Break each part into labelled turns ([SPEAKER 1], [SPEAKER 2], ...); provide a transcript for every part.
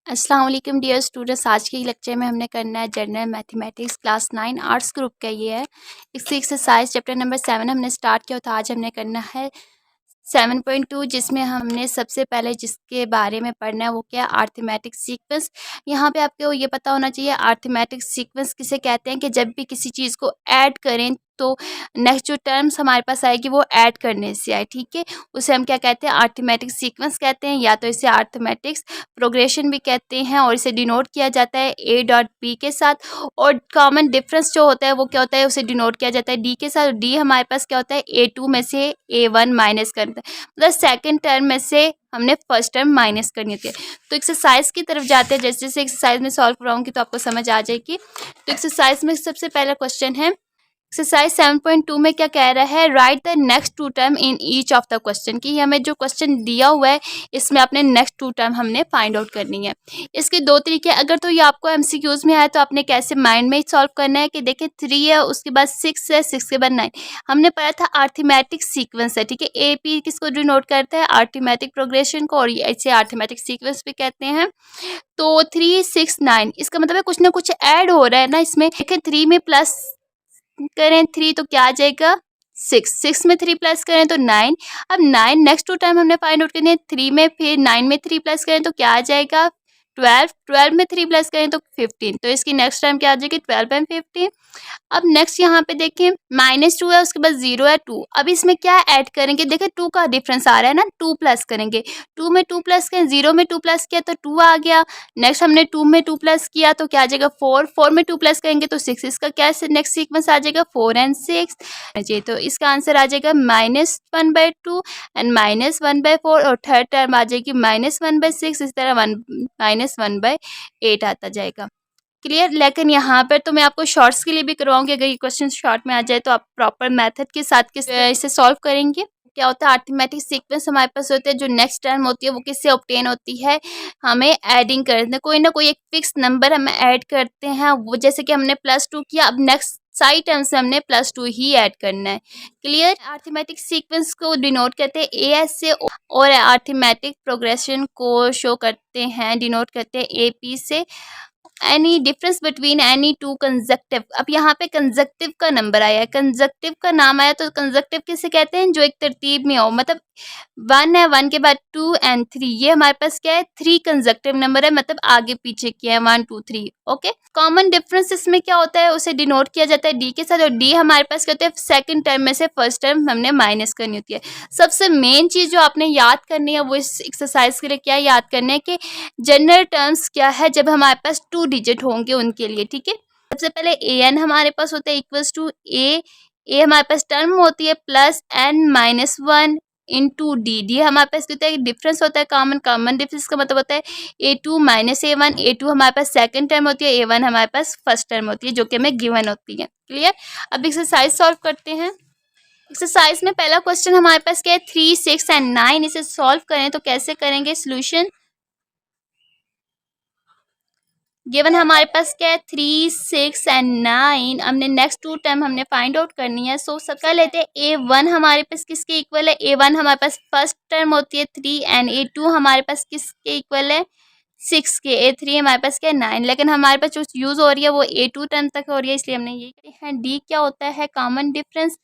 [SPEAKER 1] अस्सलाम वालेकुम dear students. आज के लेक्चर में हमने करना है general mathematics class 9 arts group का ये है। इसकी एक्सरसाइज चैप्टर नंबर 7 हमने स्टार्ट किया था। आज हमने करना है 7.2, जिसमें हमने सबसे पहले जिसके बारे में पढ़ना है वो क्या है, अरिथमेटिक सीक्वेंस। यहाँ पे आपको ये पता होना चाहिए अरिथमेटिक सीक्वेंस किसे कहते हैं कि जब भी किसी चीज़ को ऐड करें तो नेक्स्ट जो टर्म्स हमारे पास आएगी वो ऐड करने से आए, ठीक है। उसे हम क्या कहते हैं, अरिथमेटिक सीक्वेंस कहते हैं, या तो इसे अरिथमेटिक्स प्रोग्रेशन भी कहते हैं, और इसे डिनोट किया जाता है ए डॉट बी के साथ। और कॉमन डिफरेंस जो होता है वो क्या होता है, उसे डिनोट किया जाता है डी के साथ। डी हमारे पास क्या होता है, A2 में से A1 माइनस करता है, मतलब सेकेंड टर्म में से हमने फर्स्ट टर्म माइनस करनी होती है। तो एक्सरसाइज की तरफ जाते हैं। जैसे जैसे एक्सरसाइज में सॉल्व कराऊंगी तो आपको समझ आ जाएगी। तो एक्सरसाइज में सबसे पहला क्वेश्चन है, एक्सरसाइज 7.2 में क्या कह रहा है, write the next two term in each of the question. कि हमें जो क्वेश्चन दिया हुआ है इसमें अपने नेक्स्ट टू टर्म हमने फाइंड आउट करनी है। इसके दो तरीके, अगर तो ये आपको एमसीक्यूज में आए तो आपने कैसे माइंड में ही सॉल्व करना है कि देखिए 3 है, उसके बाद 6 है, 6 के बाद 9। हमने पढ़ा था अरिथमेटिक सीक्वेंस है, ठीक है। AP किसको डिनोट करता है, अरिथमेटिक प्रोग्रेशन को, और इसे अरिथमेटिक सीक्वेंस भी कहते हैं। तो 3 6 9 इसका मतलब है कुछ ना कुछ ऐड हो रहा है ना इसमें। देखिए 3 में प्लस करें 3 तो क्या आ जाएगा 6, 6 में 3 प्लस करें तो 9। अब 9 नेक्स्ट टू टाइम हमने फाइंड आउट करनी है। 3 में फिर 9 में 3 प्लस करें तो क्या आ जाएगा 12, 12 में 3 प्लस करें तो 15। तो इसकी नेक्स्ट टाइम क्या आ जाएगी 12 एंड 15। अब नेक्स्ट यहाँ पे देखें -2 है, उसके बाद 0 है 2। अब इसमें क्या ऐड करेंगे, देखिए 2 का डिफरेंस आ रहा है ना, 2 प्लस करेंगे। 2 में 2 प्लस करें, 0 में 2 प्लस किया तो 2 आ गया। नेक्स्ट हमने 2 में 2 प्लस किया तो क्या आ जाएगा 4, 4 में 2 प्लस करेंगे तो 6। इसका क्या नेक्स्ट सीक्वेंस आ जाएगा 4 एंड 6 जी। तो इसका आंसर आ जाएगा -1/2 एंड -1/4, और थर्ड टर्म आ जाएगी -1/6। इस तरह -1/8 आता जाएगा। क्लियर। लेकिन यहाँ पर तो मैं आपको शॉर्ट्स के लिए भी करवाऊंगी, अगर ये क्वेश्चन शॉर्ट में आ जाए तो आप प्रॉपर मेथड के साथ किस इसे सॉल्व करेंगे। क्या होता है, अरिथमेटिक सीक्वेंस हमारे पास होते हैं, जो नेक्स्ट टर्म होती है वो किससे ऑब्टेन होती है, हमें एडिंग करते हैं। कोई ना कोई एक फिक्स नंबर हम ऐड करते हैं, वो जैसे कि हमने +2 किया, अब नेक्स्ट सारी टर्म से हमने +2 ही ऐड करना है। क्लियर। अरिथमेटिक सीक्वेंस को डिनोट करते हैं AS से, और अरिथमेटिक प्रोग्रेशन को शो करते हैं, डिनोट करते हैं AP से। Any difference between any two conjunctive. अब यहाँ पे कंजक्टिव का नंबर आया है, कंजक्टिव का नाम आया, तो कंजक्टिव किसे कहते हैं, जो एक तरतीब में हो, मतलब 1 है, 1 के बाद 2 एंड 3, ये हमारे पास क्या है 3 कंजक्टिव नंबर है, मतलब आगे पीछे किया है 1 2 3। ओके। कॉमन डिफरेंस इसमें क्या होता है, उसे डिनोट किया जाता है D के साथ, और D हमारे पास क्या होता है, सेकंड टर्म में से फर्स्ट टर्म हमने माइनस करनी होती है। सबसे मेन चीज़ जो आपने याद करनी है वो इस एक्सरसाइज के लिए क्या याद करना है कि जनरल टर्म्स क्या है जब हमारे पास 2 डिजिट होंगे उनके लिए, ठीक है। सबसे पहले an हमारे पास होता है इक्वल्स टू a हमारे पास टर्म होती है +n-1 इंटू डी हमारे पास होता है डिफरेंस होता है कॉमन डिफरेंस का मतलब होता है A2 - A1। A2 हमारे पास सेकंड टर्म होती है, A1 हमारे पास फर्स्ट टर्म होती है, जो कि हमें गिवन होती है। क्लियर। अब एक्सरसाइज सॉल्व करते हैं। एक्सरसाइज में पहला क्वेश्चन हमारे पास क्या है 3 6 एंड 9। इसे सॉल्व करें तो कैसे करेंगे सोल्यूशन। गिवन हमारे पास क्या है 3 6 एंड 9। हमने नेक्स्ट टू टर्म हमने फाइंड आउट करनी है। सो सब कर लेते हैं। A1 हमारे पास किसके इक्वल है, A1 हमारे पास फर्स्ट टर्म होती है 3, एंड A2 हमारे पास किसके इक्वल है 6 के। A3 हमारे पास क्या है 9, लेकिन हमारे पास जो यूज़ हो रही है वो A2 टर्म तक हो रही है, इसलिए हमने ये किया है। D क्या होता है कॉमन डिफरेंस।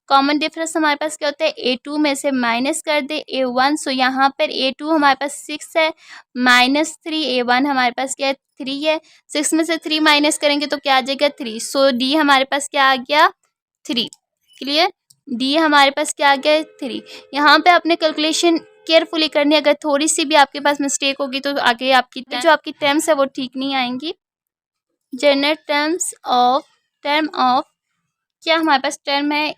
[SPEAKER 1] कॉमन डिफरेंस हमारे पास क्या होता है A2 में से माइनस कर दे A1। सो यहाँ पर A2 हमारे पास 6 है, -3 A1 हमारे पास क्या है 3 है। 6 में से 3 माइनस करेंगे तो क्या आ जाएगा 3। सो D हमारे पास क्या आ गया 3। क्लियर। D हमारे पास क्या आ गया 3। यहाँ पे आपने कैलकुलेशन केयरफुली करनी है, अगर थोड़ी सी भी आपके पास मिस्टेक होगी तो आगे आपकी जो आपकी टर्म्स है वो ठीक नहीं आएंगी। जनरल टर्म ऑफ क्या हमारे पास टर्म है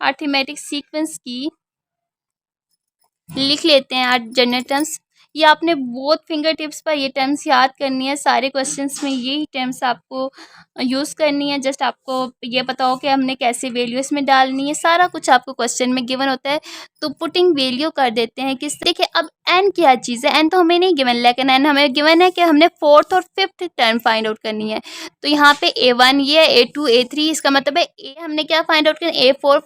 [SPEAKER 1] अरिथमेटिक सीक्वेंस की, लिख लेते हैं जनरल टर्म्स। ये आपने बहुत फिंगर टिप्स पर ये टर्म्स याद करनी है, सारे क्वेश्चंस में यही टर्म्स आपको यूज़ करनी है। जस्ट आपको ये पता हो कि हमने कैसे वैल्यू इसमें डालनी है, सारा कुछ आपको क्वेश्चन में गिवन होता है। तो पुटिंग वैल्यू कर देते हैं किस। देखिए अब n क्या चीज़ है, n तो हमें नहीं गिवन, लेकिन n हमें गिवन है कि हमने फोर्थ और फिफ्थ टर्म फाइंड आउट करनी है। तो यहाँ पे A1 ये है, A2 A3, इसका मतलब है A हमने क्या फाइंड आउट करना A4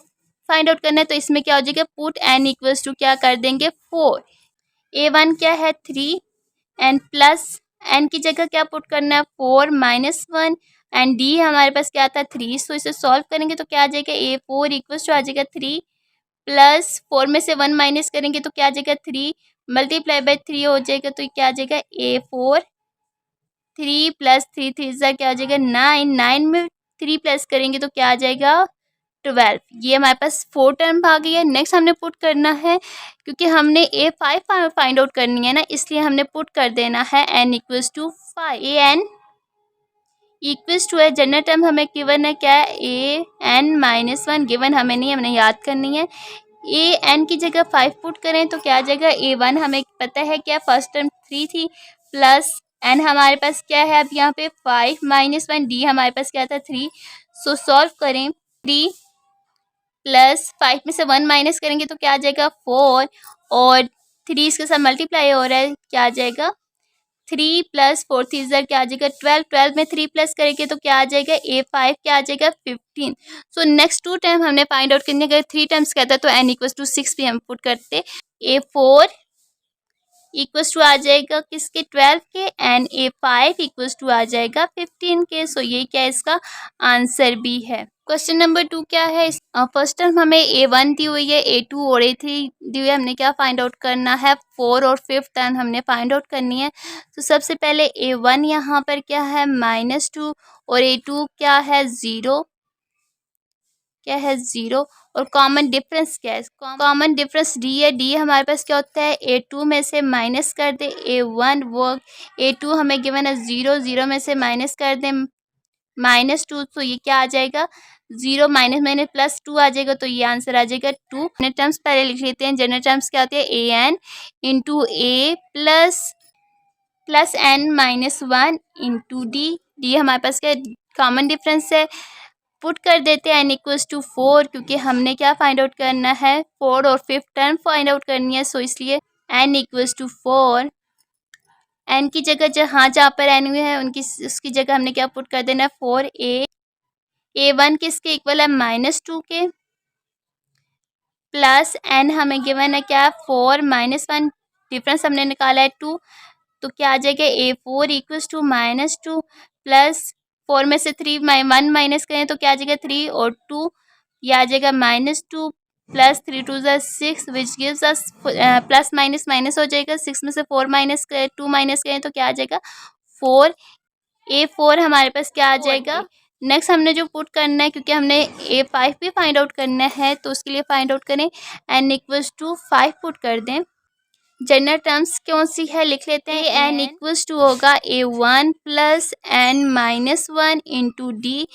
[SPEAKER 1] फाइंड आउट करना है, तो इसमें क्या हो जाएगा, पुट n इक्वल्स टू क्या कर देंगे 4। a1 क्या है 3 एंड प्लस n की जगह क्या पुट करना है 4 -1 एंड d हमारे पास क्या था 3। सो इसे सॉल्व करेंगे तो क्या आ जाएगा a4 इक्वल्स टू आ जाएगा 3 प्लस 4 में से 1 माइनस करेंगे तो क्या आ जाएगा 3 मल्टीप्लाई बाय 3 हो जाएगा, तो क्या आ जाएगा a4 3 प्लस 3 3 सा क्या आ जाएगा 9 9 में 3 प्लस करेंगे तो क्या आ जाएगा 12। ये हमारे पास 4 टर्म आ गई है। नेक्स्ट हमने पुट करना है, क्योंकि हमने a5 फाइंड आउट करनी है ना, इसलिए हमने पुट कर देना है n equals to 5। A N equals to है जनरल टर्म हमें गिवन है क्या है an-1 गिवन हमें नहीं, हमने याद करनी है। ए एन की जगह 5 पुट करें तो क्या आ जाएगा a1 हमें पता है क्या फर्स्ट टर्म 3 थी प्लस n हमारे पास क्या है अब यहाँ पे 5 -1 d हमारे पास क्या था 3। सो सॉल्व करें 3 प्लस 5 में से 1 माइनस करेंगे तो क्या आ जाएगा 4 और 3 इसके साथ मल्टीप्लाई हो रहा है, क्या आ जाएगा 3 प्लस 4 3 क्या आ जाएगा 12 12 में 3 प्लस करेंगे तो क्या आ जाएगा a5 क्या आ जाएगा 15। सो नेक्स्ट 2 टाइम हमने फाइंड आउट करने, अगर 3 टाइम्स कहता है तो n इक्वल्स टू 6 भी हम पुट करते। a4 इक्वल्स टू आ जाएगा किसके 12 के एंड a5 इक्वल्स टू आ जाएगा 15 के। सो ये क्या इसका आंसर भी है। क्वेश्चन नंबर 2 क्या है, फर्स्ट टर्म हमें a1 दी हुई है, a2 और a3 दी हुई है, हमने क्या फाइंड आउट करना है 4 और 5th टर्म हमने फाइंड आउट करनी है। तो सबसे पहले a1 यहाँ पर क्या है -2 और a2 क्या है 0, क्या है 0 और कॉमन डिफरेंस क्या है, कॉमन डिफरेंस d है। d हमारे पास क्या होता है a2 में से माइनस कर दे a1 वो a2 हमें गिवन है 0 0 में से माइनस कर दे -2, तो ये क्या आ जाएगा 0 माइनस माइनस प्लस 2 आ जाएगा, तो ये आंसर आ जाएगा 2। जनरल टर्म्स पहले लिख लेते हैं। जनरल टर्म्स क्या होती है an into a plus n-1 into d हमारे पास क्या कॉमन डिफरेंस है, पुट कर देते हैं n इक्वल्स टू 4, क्योंकि हमने क्या फाइंड आउट करना है 4 और 5th टर्म फाइंड आउट करनी है। सो इसलिए n इक्वल्स टू 4, n की जगह जहाँ पर n हुए हैं उनकी उसकी जगह हमने क्या पुट कर देना है 4 a1 किसके इक्वल है -2 के प्लस n हमें गिवन है क्या 4 -1 डिफरेंस हमने निकाला है 2, तो क्या आ जाएगा a4 इक्वल्स टू -2 प्लस 4 में से 1 माइनस करें तो क्या आ जाएगा 3 और 2, ये आ जाएगा -2 plus 3 2 6 which gives us plus minus minus हो जाएगा 6 में से 4 माइनस करें 2 माइनस करें तो क्या आ जाएगा 4। a4 हमारे पास क्या आ जाएगा। नेक्स्ट हमने जो पुट करना है, क्योंकि हमने a5 भी फाइंड आउट करना है, तो उसके लिए फाइंड आउट करें n इक्वल्स टू 5 पुट कर दें। जनरल टर्म्स कौन सी है लिख लेते हैं, n इक्वल्स टू होगा a1 plus n-1 into d।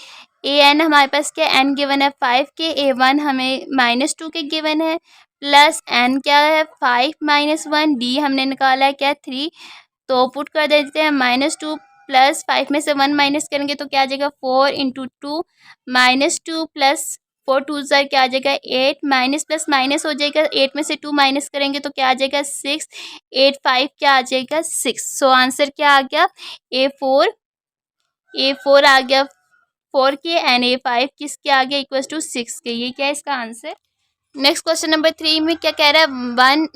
[SPEAKER 1] an हमारे पास क्या n गिवन है 5 के, a1 हमें -2 के गिवन है प्लस n क्या है 5 -1 d हमने निकाला है क्या 3, तो पुट कर देते हैं -2 प्लस 5 में से 1 माइनस करेंगे तो क्या आ जाएगा 4 इंटू 2 -2 प्लस 4 2 क्या आ जाएगा 8 माइनस प्लस माइनस हो जाएगा 8 में से 2 माइनस करेंगे तो क्या आ जाएगा 6 8 5 क्या आ जाएगा 6। सो आंसर क्या आ गया a4 आ गया 4 के एंड a5 किसके आ गया इक्वल्स टू 6 के। ये क्या है इसका आंसर। नेक्स्ट क्वेश्चन नंबर 3 में क्या कह रहा है 1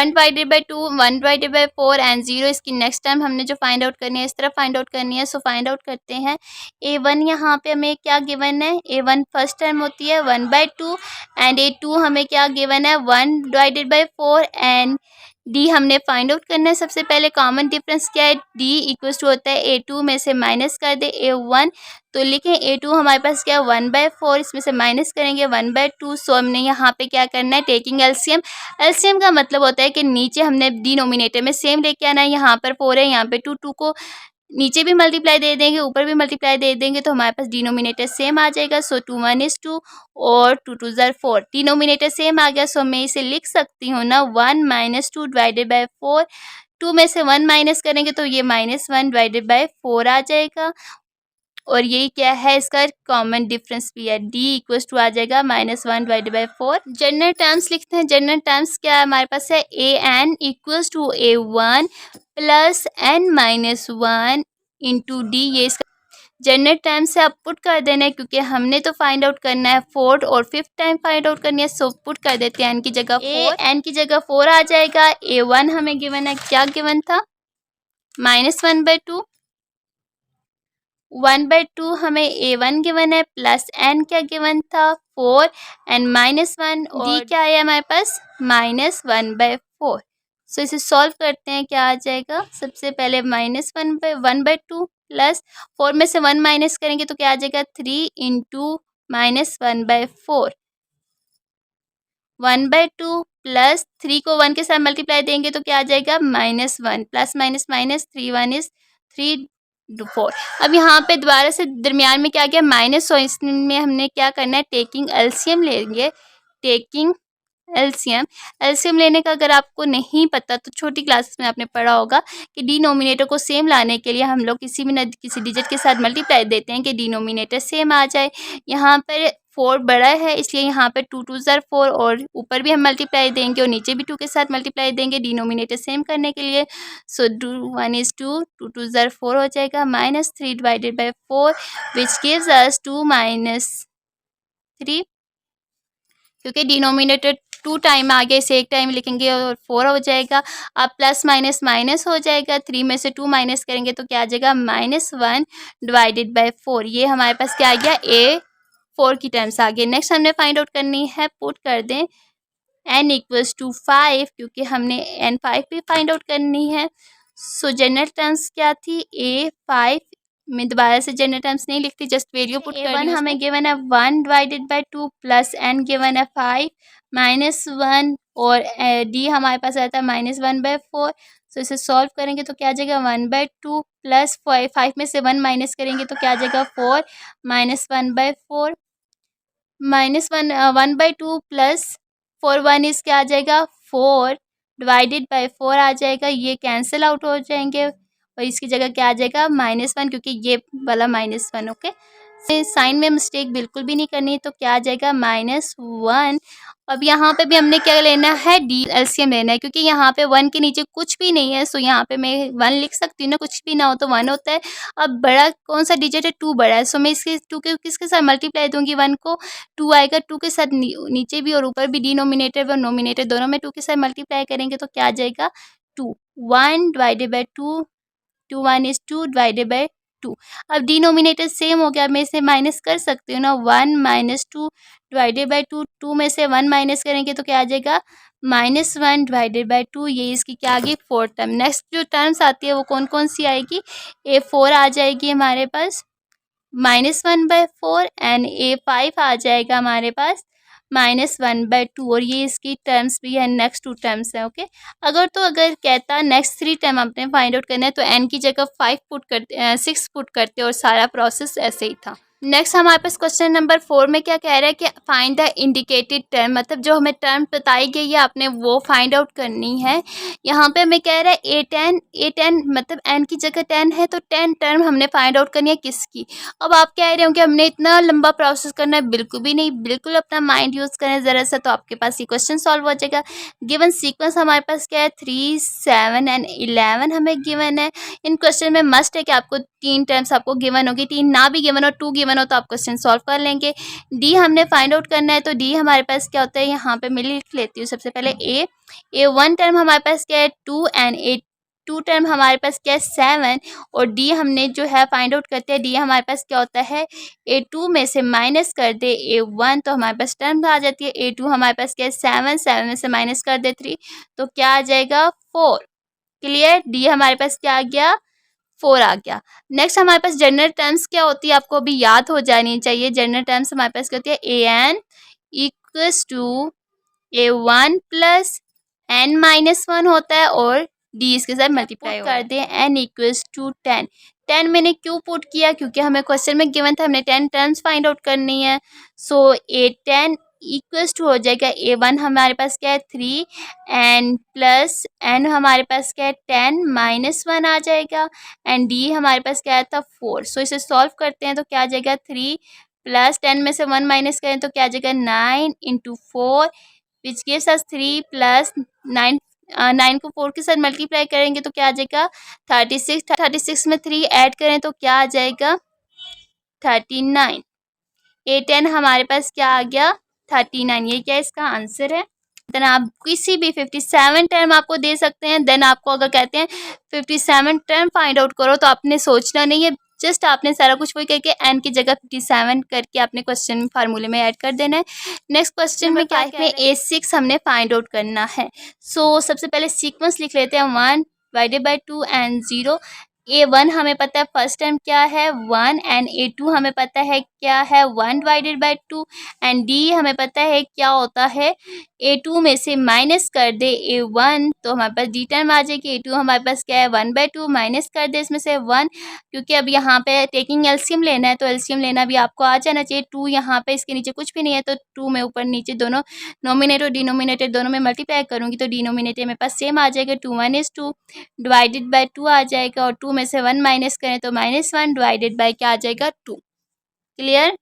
[SPEAKER 1] divided by 2 1 divided by 4 and 0। इसकी नेक्स्ट टाइम हमने जो फाइंड आउट करनी है इस तरह फाइंड आउट करनी है। सो फाइंड आउट करते हैं a1 यहाँ पे हमें क्या गिवन है, a1 फर्स्ट टर्म होती है 1/2 एंड a2 हमें क्या गिवन है 1 डिवाइडेड बाई 4 एंड d हमने फाइंड आउट करना है। सबसे पहले कॉमन डिफरेंस क्या है d इक्वल्स टू होता है a2 में से माइनस कर दे a1, तो लिखें a2 हमारे पास क्या 1/4 इसमें से माइनस करेंगे 1/2। सो हमने यहाँ पे क्या करना है टेकिंग एलसीएम। एलसीएम का मतलब होता है कि नीचे हमने डिनोमिनेटर में सेम लेके आना है, यहाँ पर 4 है यहाँ पे 2 2 को नीचे भी मल्टीप्लाई दे देंगे ऊपर भी मल्टीप्लाई दे देंगे तो हमारे पास डिनोमिनेटर सेम आ जाएगा। सो 2 1 is 2 और 2 2 ज़र 4, डिनोमिनेटर सेम आ गया। सो मैं इसे लिख सकती हूँ ना 1 - 2 डिवाइडेड बाई 4, 2 में से 1 माइनस करेंगे तो ये -1 डिवाइडेड बाई 4 आ जाएगा और यही क्या है इसका कॉमन डिफरेंस भी है, d इक्वल्स टू आ जाएगा -1 डिवाइडेड बाई 4। जनरल टर्म्स लिखते हैं। जनरल टर्म्स क्या है हमारे पास है an equals to a1 plus n-1 into d, ये इसका जनरल टर्म से आप पुट कर देना है, क्योंकि हमने तो फाइंड आउट करना है फोर्थ और फिफ्थ टाइम फाइंड आउट करनी है। सो पुट कर देते हैं एन की जगह 4, एन की जगह 4 आ जाएगा। A1 हमें गिवन है, क्या गिवन था? -1/2। 1/2 हमें A1 गिवन है, प्लस n क्या गिवन था? 4 एंड -1, और डी क्या है हमारे पास? -1/4। सो इसे सॉल्व करते हैं, क्या आ जाएगा? सबसे पहले -1/2 प्लस 4 में से 1 माइनस करेंगे तो क्या आ जाएगा? 3 इंटू -1/4। 1/2 प्लस 3 को 1 के साथ मल्टीप्लाई देंगे तो क्या आ जाएगा? -1, प्लस माइनस माइनस, 3 1 इज 3 4। अब यहाँ पे दोबारा से दरमियान में क्या गया? माइनस, और इसमें हमने क्या करना है? टेकिंग एलसीएम लेंगे। टेकिंग एलसीएम, एलसीएम लेने का अगर आपको नहीं पता तो छोटी क्लासेस में आपने पढ़ा होगा कि डिनोमिनेटर को सेम लाने के लिए हम लोग किसी भी किसी डिजिट के साथ मल्टीप्लाई देते हैं कि डिनोमिनेटर सेम आ जाए। यहाँ पर 4 बड़ा है, इसलिए यहाँ पे 2 2 ज़र 4, और ऊपर भी हम मल्टीप्लाई देंगे और नीचे भी 2 के साथ मल्टीप्लाई देंगे डिनोमिनेटर सेम करने के लिए। सो 1 is 2, 2 2 ज़र 4 हो जाएगा, -3 divided by 4 which gives us 2 -3, क्योंकि डिनोमिनेटर 2 टाइम आ गया, इसे एक टाइम लिखेंगे और 4 हो जाएगा। अब प्लस माइनस माइनस हो जाएगा, 3 में से 2 माइनस करेंगे तो क्या आ जाएगा? -1 डिवाइडेड बाई 4। ये हमारे पास क्या आ गया? A4 की टर्म्स आ गए। नेक्स्ट हमने फाइंड आउट करनी है, पुट कर दें n इक्वल्स टू 5, क्योंकि हमने n5 भी फाइंड आउट करनी है। सो जनरल टर्म्स क्या थी? A5 में दोबारा से जनरल टर्म्स नहीं लिखती, जस्ट वैल्यू पुट कर दी। हमें गिवन है 1 divided by 2 plus n given है 5 -1, और d हमारे पास आता है -1/4। सो इसे सॉल्व करेंगे तो क्या आ जाएगा? 1/2 प्लस 5 में से 1 माइनस करेंगे तो क्या आ जाएगा? 4 -1/4, -1/2 प्लस 4 1 इस क्या आ जाएगा? 4 डिवाइडेड बाई 4 आ जाएगा। ये कैंसिल आउट हो जाएंगे और इसकी जगह क्या आ जाएगा? -1, क्योंकि ये वाला -1। ओके, साइन में मिस्टेक बिल्कुल भी नहीं करनी है, तो क्या आ जाएगा? -1। अब यहाँ पे भी हमने क्या लेना है? डी एलसीएम लेना है, क्योंकि यहाँ पे 1 के नीचे कुछ भी नहीं है। सो यहाँ पे मैं 1 लिख सकती हूँ ना, कुछ भी ना हो तो 1 होता है। अब बड़ा कौन सा डिजिट है? 2 बड़ा है। सो मैं इसके 2 के किसके साथ मल्टीप्लाई दूंगी? 1 को 2 आएगा, 2 के साथ नीचे भी और ऊपर भी डिनोमिनेटर व नोमिनेटर दोनों में 2 के साथ मल्टीप्लाई करेंगे तो क्या आ जाएगा? 2। 1 divided by 2, 2 1 is 2 divided by 2। अब डिनोमिनेटर सेम हो गया, मैं इसे माइनस कर सकती हूँ ना। 1 -2 डिवाइडेड बाई 2, 2 में से 1 माइनस करेंगे तो क्या आ जाएगा? -1 डिवाइडेड बाई 2। ये इसकी क्या आ गई? 4 टर्म। नेक्स्ट जो टर्म्स आती है वो कौन कौन सी आएगी? A4 आ जाएगी हमारे पास -1/4, एंड A5 आ जाएगा हमारे पास -1/2, और ये इसकी टर्म्स भी है, नेक्स्ट 2 टर्म्स है। ओके, अगर कहता नेक्स्ट 3 टर्म आपने फाइंड आउट करना है तो n की जगह 5 पुट करते 6 पुट करते, और सारा प्रोसेस ऐसे ही था। नेक्स्ट हमारे पास क्वेश्चन नंबर 4 में क्या कह रहा है कि फाइंड द इंडिकेटेड टर्म, मतलब जो हमें टर्म बताई गई है आपने वो फाइंड आउट करनी है। यहाँ पे हमें कह रहा है A10 मतलब n की जगह 10 है, तो 10 टर्म हमने फाइंड आउट करनी है किसकी। अब आप कह रहे हो कि हमने इतना लंबा प्रोसेस करना है, बिल्कुल भी नहीं, बिल्कुल अपना माइंड यूज़ करें ज़रा सा, तो आपके पास ये क्वेश्चन सॉल्व हो जाएगा। गिवन सीक्वेंस हमारे पास क्या है? 3 7 एंड 11 हमें गिवन है। इन क्वेश्चन में मस्ट है कि आपको 3 टर्म्स आपको गिवन होगी, 3 ना भी गिवन हो, 2 गिवन हो तो आप क्वेश्चन सॉल्व कर लेंगे। डी हमने फाइंड आउट करना है, तो डी हमारे पास क्या होता है? यहाँ पे मैं लिख लेती हूँ सबसे पहले A1 टर्म हमारे पास क्या है? 2, एंड A2 टर्म हमारे पास क्या है? 7, और डी हमने जो है फाइंड आउट करते हैं, डी हमारे पास क्या होता है? A2 में से माइनस कर दे A1 तो हमारे पास टर्म आ जाती है। A2 हमारे पास क्या है? 7, 7 में से माइनस कर दे 3 तो क्या आ जाएगा? 4। क्लियर? डी हमारे पास क्या आ गया? 4 आ गया। नेक्स्ट हमारे पास जनरल टर्म्स क्या होती है, आपको अभी याद हो जानी चाहिए। जनरल टर्म्स हमारे पास क्या होती है? an equals to A1 plus n-1 होता है, और d इसके साथ मल्टीप्लाई कर दें n इक्वल्स टू 10। 10 मैंने क्यों पुट किया? क्योंकि हमें क्वेश्चन में गिवन था हमने 10 टर्म्स फाइंड आउट करनी है। सो A10 इक्वल्स टू हो जाएगा A1 हमारे पास क्या है? 3, एंड प्लस n हमारे पास क्या है? 10 -1 आ जाएगा, एंड d हमारे पास क्या था? 4। सो इसे सॉल्व करते हैं तो क्या आ जाएगा? 3 प्लस 10 में से 1 माइनस करें तो क्या आ जाएगा? 9 into 4 which gives us 3 plus 9। 9 को 4 के साथ मल्टीप्लाई करेंगे तो क्या आ जाएगा? 36। 36 में 3 ऐड करें तो क्या आ जाएगा? 39। A10 हमारे पास क्या आ गया 39, ये क्या इसका आंसर है। देन आप किसी भी 57 टर्म आपको दे सकते हैं। देन आपको अगर कहते हैं 57 टर्म फाइंड आउट करो तो आपने सोचना नहीं है, जस्ट आपने सारा कुछ वही करके n की जगह 57 करके आपने क्वेश्चन फार्मूले में ऐड कर देना है। नेक्स्ट क्वेश्चन में क्या है, A6 हमने फाइंड आउट करना है। सो सबसे पहले सीक्वेंस लिख लेते हैं 1 डिवाइडेड बाई 2 एंड 0। A1 हमें पता है फर्स्ट टर्म क्या है 1 एंड A2 हमें पता है क्या है 1 डिवाइडेड बाई 2 एंड D हमें पता है क्या होता है A2 में से माइनस कर दे A1 तो हमारे पास D टर्म आ जाएगी। A2 हमारे पास क्या है 1/2 माइनस कर दे इसमें से 1, क्योंकि अब यहाँ पे टेकिंग एलसीएम लेना है तो एलसीएम लेना भी आपको आ जाना चाहिए। 2 यहाँ पे इसके नीचे कुछ भी नहीं है तो 2 में ऊपर नीचे दोनों नोमिनेटर डिनोमिनेटर दोनों में मल्टीप्लाई करूँगी तो डिनोमिनेटर मेरे पास सेम आ जाएगा 2 1 is 2 डिवाइडेड बाई 2 आ जाएगा और 2 में से 1 माइनस करें तो -1 डिवाइडेड बाई क्या आ जाएगा 2। क्लियर।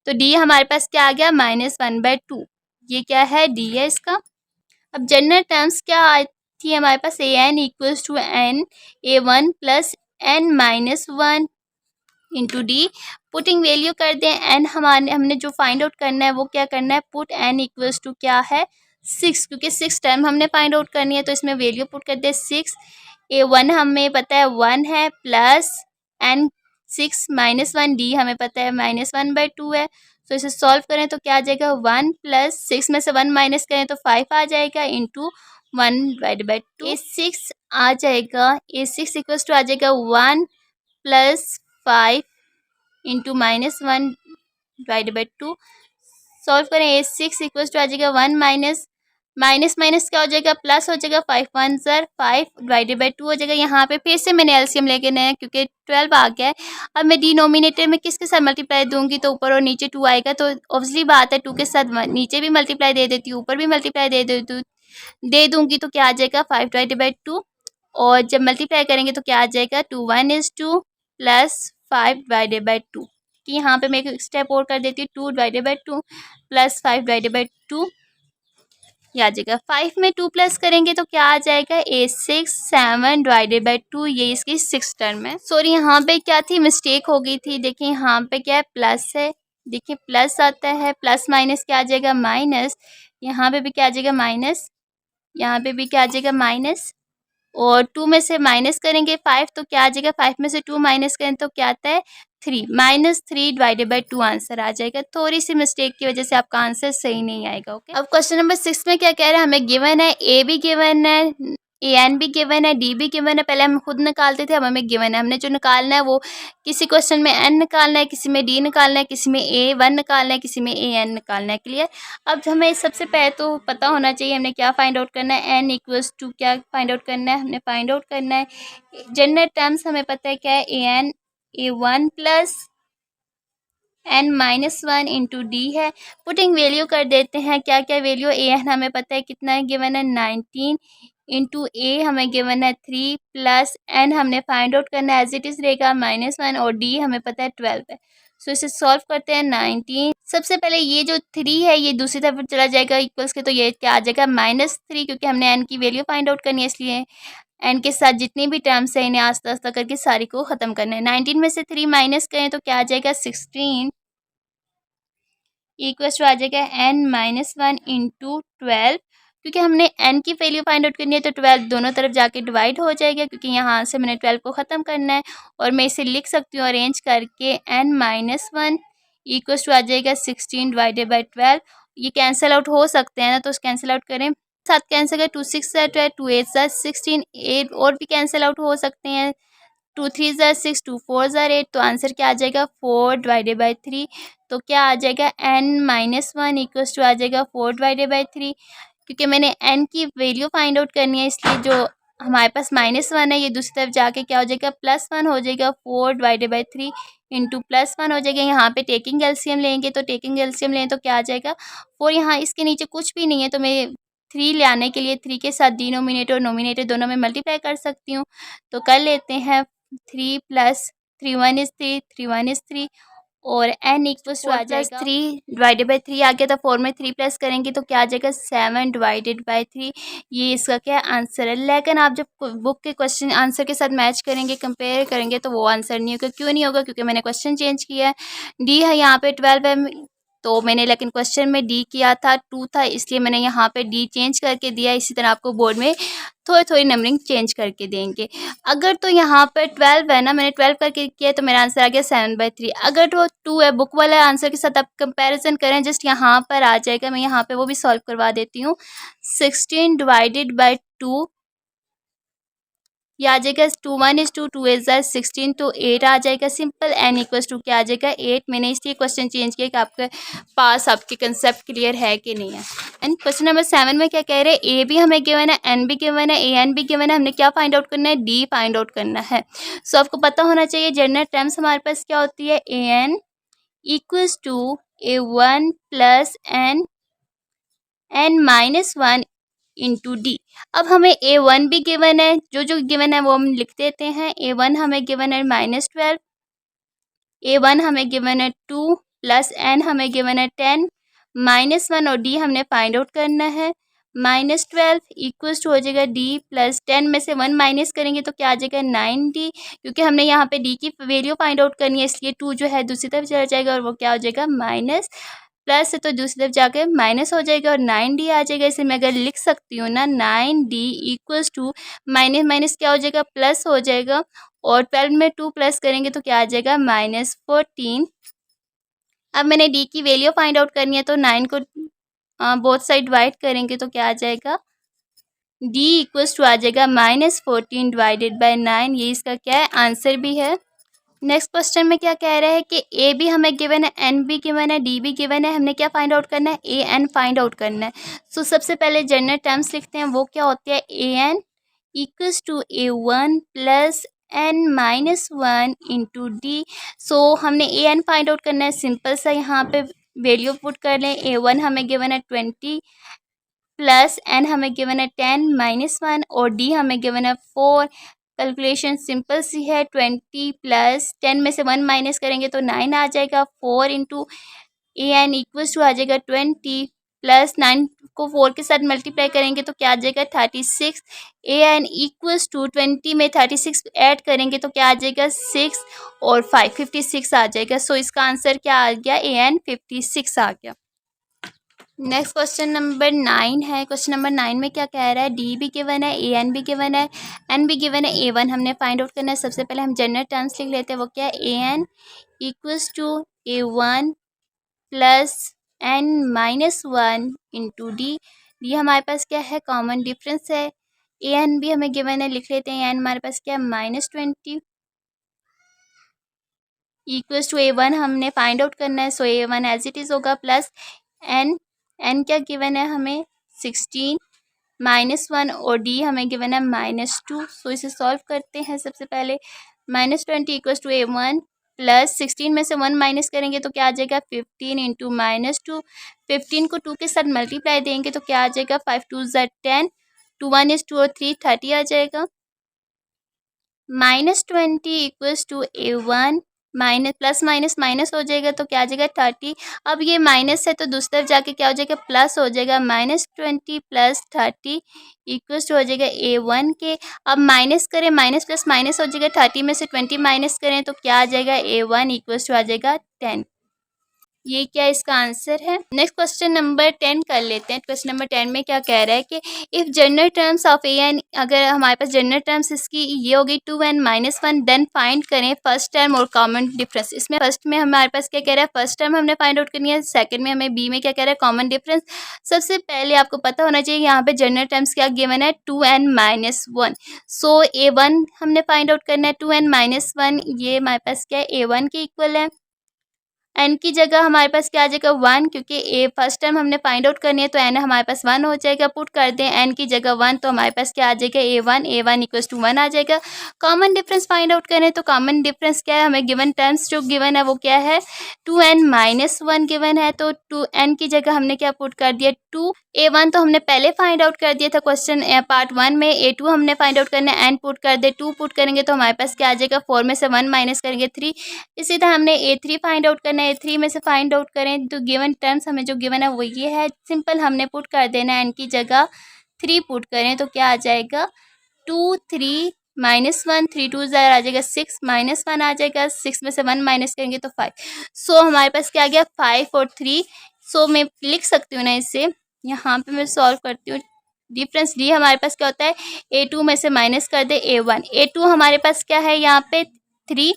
[SPEAKER 1] तो डी हमारे पास क्या आ गया -1/2, ये क्या है डी है इसका। अब जनरल टर्म्स क्या आई थी हमारे पास an equals to n A1 plus n-1 into D. Putting value कर दें n, हमने जो फाइंड आउट करना है वो क्या करना है पुट n इक्वल्स टू क्या है 6, क्योंकि 6 टर्म हमने फाइंड आउट करनी है तो इसमें वैल्यू पुट कर दे 6। A1 हमें पता है 1 है प्लस n 6 -1 डी हमें पता है -1/2 है। तो इसे सॉल्व करें तो क्या आ जाएगा 1 प्लस 6 में से 1 माइनस करें तो 5 आ जाएगा इंटू 1 डिवाइड बाई 2। A6 आ जाएगा A6 इक्वल्स टू आ जाएगा 1 plus 5 into -1 divide by 2। Solve करें A6 इक्वल्स टू आ जाएगा 1 माइनस माइनस क्या हो जाएगा प्लस हो जाएगा 5 1 ज़र 5 डिवाइडेड बाई 2 हो जाएगा। यहाँ पे फिर से मैंने एलसीएम लेके नया क्योंकि 12 आ गया है। अब मैं डिनोमिनेटर में किसके साथ मल्टीप्लाई दूंगी तो ऊपर और नीचे 2 आएगा तो ऑब्वियसली बात है 2 के साथ नीचे भी मल्टीप्लाई दे देती हूँ ऊपर भी मल्टीप्लाई दे दूंगी तो क्या आ जाएगा 5 डिवाइडेड बाई 2 और जब मल्टीप्लाई करेंगे तो क्या आ जाएगा 2 1 is 2 प्लस 5 डिवाइडेड बाई 2 कि यहाँ पे मैं एक स्टेप और कर देती हूँ 2 divided by 2 plus 5 divided by 2 ये आ जाएगा। 5 में 2 प्लस करेंगे तो क्या आ जाएगा A6 7 डिवाइडेड बाई 2, ये इसकी 6 टर्म है। सॉरी यहाँ पे क्या थी मिस्टेक हो गई थी, देखिए यहाँ पे क्या है प्लस है, देखिए प्लस आता है प्लस माइनस क्या आ जाएगा माइनस, यहाँ पे भी क्या आ जाएगा माइनस, यहाँ पे भी क्या आ जाएगा माइनस और 2 में से माइनस करेंगे 5 तो क्या आ जाएगा 5 में से 2 माइनस करें तो क्या आता है 3 -3 डिवाइडेड बाई 2 आंसर आ जाएगा। थोड़ी सी मिस्टेक की वजह से आपका आंसर सही नहीं आएगा। ओके अब क्वेश्चन नंबर 6 में क्या कह रहे हैं, हमें गिवन है ए भी गिवन है an भी गिवन है डी भी गिवन है। पहले हम खुद निकालते थे अब हमें गिवन है, हमने जो निकालना है वो किसी क्वेश्चन में n निकालना है, किसी में d निकालना है, किसी में a1 निकालना है, किसी में an निकालना है। क्लियर। अब हमें सबसे पहले तो पता होना चाहिए हमने क्या फाइंड आउट करना है, n इक्वल्स टू क्या फाइंड आउट करना है, हमने फाइंड आउट करना है जनरल टर्म्स हमें पता है क्या है an A1 plus n-1 into D है। पुटिंग वैल्यू कर देते हैं क्या क्या वैल्यू an हमें पता है कितना है गिवन है 19 इंटू a हमें गिवन है 3 प्लस n हमने फाइंड आउट करना है एज इट इज़ रहेगा -1 और d हमें पता है 12 है। सो इसे सॉल्व करते हैं 19। सबसे पहले ये जो 3 है ये दूसरी तरफ चला जाएगा इक्वल्स के तो ये क्या आ जाएगा -3 क्योंकि हमने n की वैल्यू फाइंड आउट करनी है इसलिए n के साथ जितनी भी टर्म्स है इन्हें आस्ता आस्ता करके सारी को ख़त्म करना है। 19 में से 3 माइनस करें तो क्या आ जाएगा 16 इक्वल्स टू आ जाएगा n-1 इंटू 12 क्योंकि हमने n की वैल्यू फाइंड आउट करनी है तो 12 दोनों तरफ जाके डिवाइड हो जाएगा क्योंकि यहाँ से मैंने 12 को ख़त्म करना है और मैं इसे लिख सकती हूँ अरेंज करके n-1 इक्वल्स टू आ जाएगा 16 डिवाइडेड बाई 12। ये कैंसिल आउट हो सकते हैं ना तो कैंसिल आउट करें साथ कैंसिल करें 2 6 12 2 8 16 8 और भी कैंसिल आउट हो सकते हैं 2 3 6 2 4 8 तो आंसर क्या आ जाएगा 4 डिवाइडेड बाई 3 तो क्या आ जाएगा n-1 इक्वल्स टू आ जाएगा 4 डिवाइडेड बाई 3 क्योंकि मैंने n की वैल्यू फाइंड आउट करनी है इसलिए जो हमारे पास -1 है ये दूसरी तरफ जाके क्या हो जाएगा +1 हो जाएगा 4 डिवाइडेड बाई 3 इंटू +1 हो जाएगा। यहाँ पे टेकिंग एलसीएम लेंगे तो टेकिंग एलसीएम लें तो क्या आ जाएगा 4, यहाँ इसके नीचे कुछ भी नहीं है तो मैं 3 ले आने के लिए 3 के साथ डिनोमिनेटर और नोमिनेटर दोनों में मल्टीप्लाई कर सकती हूँ तो कर लेते हैं 3 प्लस 3 1 is 3 3 1 is 3 और n इक्वल्स टू आ जाएगा 3 डिवाइडेड बाई 3 आ गया, तो 4 में 3 प्लस करेंगे तो क्या आ जाएगा 7 डिवाइडेड बाई 3। ये इसका क्या आंसर है। लेकिन आप जब बुक के क्वेश्चन आंसर के साथ मैच करेंगे, कंपेयर करेंगे, तो वो आंसर नहीं होगा। क्यों नहीं होगा? क्योंकि मैंने क्वेश्चन चेंज किया है। डी है यहाँ पे 12 है, तो मैंने लेकिन क्वेश्चन में डी किया था 2 था, इसलिए मैंने यहाँ पे डी चेंज करके दिया। इसी तरह आपको बोर्ड में थोड़ी थोड़ी नंबरिंग चेंज करके देंगे। अगर तो यहाँ पर 12 है ना, मैंने 12 करके किया तो मेरा आंसर आ गया 7/3। अगर तो 2 है, बुक वाला आंसर के साथ आप कंपैरिजन करें, जस्ट यहाँ पर आ जाएगा। मैं यहाँ पे वो भी सॉल्व करवा देती हूँ। 16 डिवाइडेड बाई 2 ये आ जाएगा 2 1 is 2 2 is 16, तो 8 आ जाएगा सिंपल। n इक्वल्स टू क्या आ जाएगा 8। मैंने इसलिए क्वेश्चन चेंज किया कि आपके पास आपके कंसेप्ट क्लियर है कि नहीं है। एंड क्वेश्चन नंबर 7 में क्या कह रहे हैं, ए भी हमें गिवन है, एन भी गिवन है, ए एन भी गिवन है। हमने क्या फाइंड आउट करना है, डी फाइंड आउट करना है। सो आपको पता होना चाहिए जनरल टर्म्स हमारे पास क्या होती है, A N equals to A1 plus n-1 into D. अब हमें A1 भी गिवन है, जो गिवन है वो हम लिख देते हैं। A1 हमें गिवन है -12, A1 हमें गिवन है 2 प्लस n हमें गिवन है 10, -1 और d हमने फाइंड आउट करना है। -12 इक्वल्स टू हो जाएगा d प्लस 10 में से 1 माइनस करेंगे तो क्या आ जाएगा 9d, क्योंकि हमने यहाँ पे d की वैल्यू फाइंड आउट करनी है, इसलिए 2 जो है दूसरी तरफ चला जाएगा और वो क्या हो जाएगा माइनस। प्लस है तो दूसरी तरफ जाकर माइनस हो जाएगा और 9d आ जाएगा। इसे मैं अगर लिख सकती हूँ ना, 9d equals to minus minus क्या हो जाएगा प्लस हो जाएगा, और 12 में 2 प्लस करेंगे तो क्या आ जाएगा -14। अब मैंने d की वैल्यू फाइंड आउट करनी है, तो 9 को बोथ साइड डिवाइड करेंगे तो क्या आ जाएगा, d इक्वल्स टू आ जाएगा -14 डिवाइडेड बाई 9। ये इसका क्या है आंसर भी है। नेक्स्ट क्वेश्चन में क्या कह रहा है कि ए भी हमें गिवन है, एन भी गिवन है, डी भी गिवन है। हमने क्या फाइंड आउट करना है, ए एन फाइंड आउट करना है। सो सबसे पहले जनरल टर्म्स लिखते हैं, वो क्या होते हैं, A N equals to A1 plus n-1 into D. So हमने ए एन फाइंड आउट करना है, सिंपल सा यहाँ पे वैल्यू पुट कर लें। A1 हमें गिवन है 20 प्लस n हमें गिवन है 10 -1 और d हमें गिवन है 4। कैलकुलेशन सिंपल सी है, 20 प्लस 10 में से 1 माइनस करेंगे तो 9 आ जाएगा। 4 into A N equals to आ जाएगा 20 प्लस 9 को 4 के साथ मल्टीप्लाई करेंगे तो क्या आ जाएगा 36। ए एन इक्वल्स टू 20 में 36 ऐड करेंगे तो क्या आ जाएगा 6 और 5 56 आ जाएगा। सो इसका आंसर क्या आ गया, ए एन 56 आ गया। नेक्स्ट क्वेश्चन नंबर 9 है। क्वेश्चन नंबर 9 में क्या कह रहा है, डी भी गिवन है, ए एन भी गिवन है, एन भी गिवन है, A1 हमने फाइंड आउट करना है। सबसे पहले हम जनरल टर्म्स लिख लेते हैं, वो क्या है, A N equals to A1 plus n-1 into D. D हमारे पास क्या है, कॉमन डिफरेंस है। ए एन भी हमें गिवन है, लिख लेते हैं, एन हमारे पास क्या है -20 इक्वल्स टू A1 हमने फाइंड आउट करना है। सो A1 एज इट इज़ होगा प्लस एन क्या गिवन है हमें 16 -1 और डी हमें गिवन है -2। सो इसे सॉल्व करते हैं। सबसे पहले -20 इक्वल्स टू A1 प्लस 16 में से 1 माइनस करेंगे तो क्या आ जाएगा 15 इंटू -2। 15 को 2 के साथ मल्टीप्लाई देंगे तो क्या आ जाएगा 5 2 ज़ा 10, 2 1 is 2 और 3 30 आ जाएगा। -20 equals to A1 minus plus minus minus हो जाएगा तो क्या आ जाएगा 30। अब ये माइनस है तो दूसरी तरफ जाके क्या हो जाएगा प्लस हो जाएगा। -20 प्लस 30 इक्वल्स टू हो जाएगा A1 के। अब माइनस करें, माइनस प्लस माइनस हो जाएगा, 30 में से 20 माइनस करें तो क्या आ जाएगा A1 इक्वल्स टू आ जाएगा 10। ये क्या इसका आंसर है। नेक्स्ट क्वेश्चन नंबर 10 कर लेते हैं। क्वेश्चन नंबर 10 में क्या कह रहा है कि if general terms of A N, अगर हमारे पास जनरल टर्म्स इसकी ये होगी 2n-1, देन फाइंड करें फर्स्ट टर्म और कॉमन डिफरेंस। इसमें फर्स्ट में हमारे पास क्या कह रहा है, फर्स्ट टर्म हमने फाइंड आउट करनी है, सेकंड में हमें बी में क्या कह रहा है कॉमन डिफरेंस। सबसे पहले आपको पता होना चाहिए यहाँ पे जनरल टर्म्स क्या गिवन है 2n-1। सो A1 हमने फाइंड आउट करना है, 2n-1 ये हमारे पास क्या है A1 के इक्वल है। एन की जगह हमारे पास क्या आ जाएगा 1, क्योंकि ए फर्स्ट टाइम हमने फाइंड आउट करनी है तो एन हमारे पास 1 हो जाएगा। पुट कर दें एन की जगह 1 तो हमारे पास क्या आ जाएगा A1 इक्वल्स टू 1 आ जाएगा। कॉमन डिफरेंस फाइंड आउट करें तो कॉमन डिफरेंस क्या है, हमें गिवन टर्म्स जो गिवन है वो क्या है 2n-1 गिवन है, तो 2n की जगह हमने क्या पुट कर दिया 2 A1 तो हमने पहले फाइंड आउट कर दिया था क्वेश्चन पार्ट 1 में। A2 हमने फाइंड आउट करना है, एन पुट कर दे, 2 पुट करेंगे तो हमारे पास क्या आ जाएगा, 4 में से 1 माइनस करेंगे 3। इसी तरह हमने A3 फाइंड आउट करना है, A3 में से फाइंड आउट करें तो गिवन टर्म्स हमें जो गिवन है वो ये है। सिंपल हमने पुट कर देना है, एन की जगह 3 पुट करें तो क्या आ जाएगा, 2 3 -1, 3 2 ज़ाहिर आ जाएगा 6, -1 आ जाएगा, 6 में से 1 माइनस करेंगे तो 5। सो हमारे पास क्या आ गया, 5 और 3। सो मैं लिख सकती हूँ ना इसे, यहाँ पे मैं सॉल्व करती हूँ। डिफरेंस डी हमारे पास क्या होता है, A2 में से माइनस कर दे A1। A2 हमारे पास क्या है यहाँ पे 3,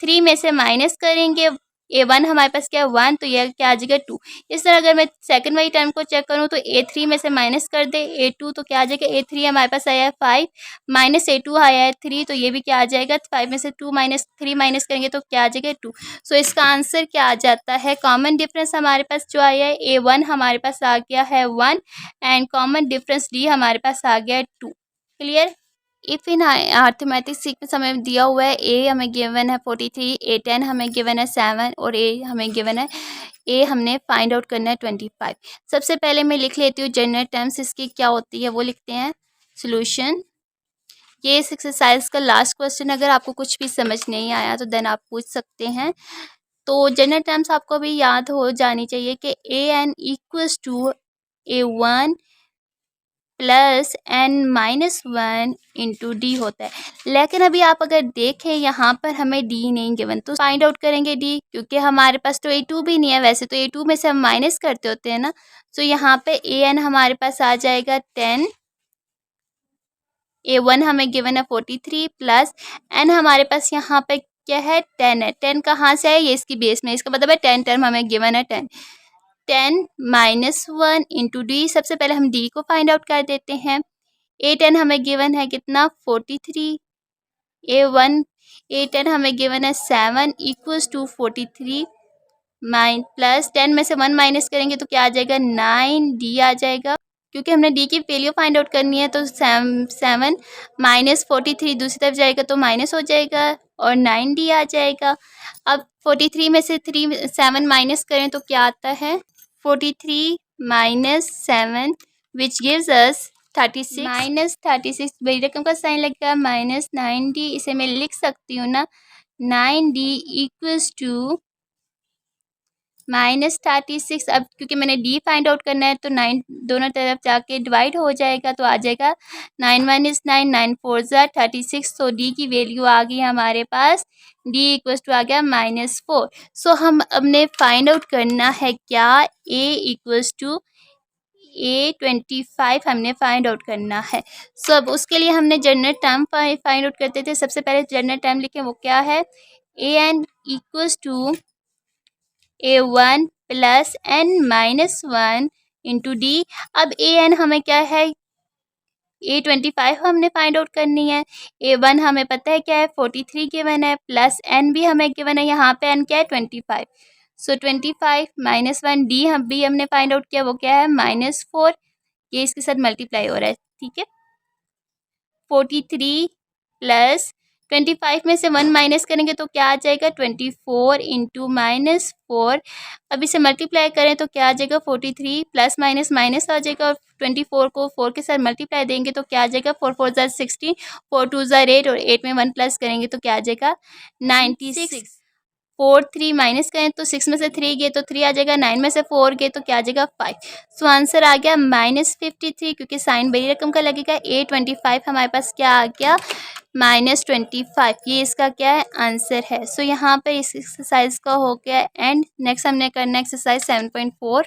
[SPEAKER 1] 3 में से माइनस करेंगे A1 हमारे पास क्या है 1, तो यह क्या आ जाएगा 2। इस तरह अगर मैं सेकंड वाली टर्म को चेक करूँ तो A3 में से माइनस कर दे A2 तो क्या आ जाएगा, A3 हमारे पास आया है 5 माइनस A2 आया है 3, तो ये भी क्या आ जाएगा, 5 में से 2 माइनस 3 माइनस करेंगे तो क्या आ जाएगा 2। सो इसका आंसर क्या आ जाता है, कॉमन डिफरेंस हमारे पास जो आया है A1 हमारे पास आ गया है 1 एंड कॉमन डिफरेंस D हमारे पास आ गया है 2। Clear. If in arithmetic sequence हमें दिया हुआ है, ए हमें गिवन है 43, A10 हमें गिवन है 7 और ए हमें गिवन है, ए हमने फाइंड आउट करना है 25। सबसे पहले मैं लिख लेती हूँ जनरल टर्म्स इसकी क्या होती है वो लिखते हैं। सोल्यूशन, ये इस एक्सरसाइज का लास्ट क्वेश्चन, अगर आपको कुछ भी समझ नहीं आया तो देन आप पूछ सकते हैं। तो जनरल टर्म्स आपको भी याद हो जानी चाहिए कि A n equals to A1 plus n-1 into D होता है। लेकिन अभी आप अगर देखें यहाँ पर हमें डी नहीं गिवन, तो फाइंड आउट करेंगे डी, क्योंकि हमारे पास तो A2 भी नहीं है। वैसे तो A2 में से हम माइनस करते होते हैं ना। सो यहाँ पे A n हमारे पास आ जाएगा 10, A1 हमें गिवन है 43 प्लस n हमारे पास यहाँ पे क्या है 10 है। 10 कहाँ से है, ये इसकी बेस में, इसका मतलब है 10 टर्म हमें गिवन है 10। 10 -1 इंटू डी, सबसे पहले हम डी को फाइंड आउट कर देते हैं। A10 हमें गिवन है कितना 43, A10 हमें गिवन है 7 इक्वल्स टू 43 प्लस 10 में से 1 माइनस करेंगे तो क्या आ जाएगा 9, डी आ जाएगा। क्योंकि हमने डी की वैल्यू फाइंड आउट करनी है तो 7 माइनस 43 दूसरी तरफ जाएगा तो माइनस हो जाएगा और 9 डी आ जाएगा। अब 43 में से 7 माइनस करें तो क्या आता है 43 माइनस 7 विच गिव्स अस 36, -36 बड़ी रकम का साइन लगेगा -9d, इसे मैं लिख सकती हूँ ना 9d इक्वल्स टू -36। अब क्योंकि मैंने d फाइंड आउट करना है तो 9 दोनों तरफ जाके डिवाइड हो जाएगा तो आ जाएगा 9 1 is 9, 9 4 ज़ा 36। तो d की वैल्यू आ गई हमारे पास, d इक्वल्स टू आ गया -4। सो हम अपने फाइंड आउट करना है क्या, a इक्वल्स टू A25 हमने फाइंड आउट करना है। सो अब उसके लिए हमने जनरल टर्म फाइंड आउट करते थे। सबसे पहले जनरल टर्म लिखें, वो क्या है, an equals to A1 plus n-1 into D. अब an हमें क्या है, A25 हमने फाइंड आउट करनी है। A1 हमें पता है क्या है 43 गिवन है, प्लस n भी हमें गिवन है, यहाँ पे n क्या है 25। सो 25 -1 डी हम भी हमने फाइंड आउट किया, वो क्या है -4, ये इसके साथ मल्टीप्लाई हो रहा है, ठीक है। 43 प्लस 25 में से 1 माइनस करेंगे तो क्या आ जाएगा 24 इंटू -4। अब इसे मल्टीप्लाई करें तो क्या आ जाएगा 43 प्लस माइनस माइनस आ जाएगा और 24 को 4 के साथ मल्टीप्लाई देंगे तो क्या आ जाएगा 4 4 ज़ा 16, 4 2 ज़ा 8 और 8 में 1 प्लस करेंगे तो क्या आ जाएगा 96। 4 3 माइनस करें तो 6 में से 3 गए तो 3 आ जाएगा, 9 में से 4 गए तो क्या आ जाएगा 5। सो आंसर आ गया -53, क्योंकि साइन बड़ी रकम का लगेगा। A25 हमारे पास क्या आ गया -25, ये इसका क्या है आंसर है। सो यहाँ पर इस एक्सरसाइज का हो गया एंड। नेक्स्ट हमने करना है एक्सरसाइज 7.4।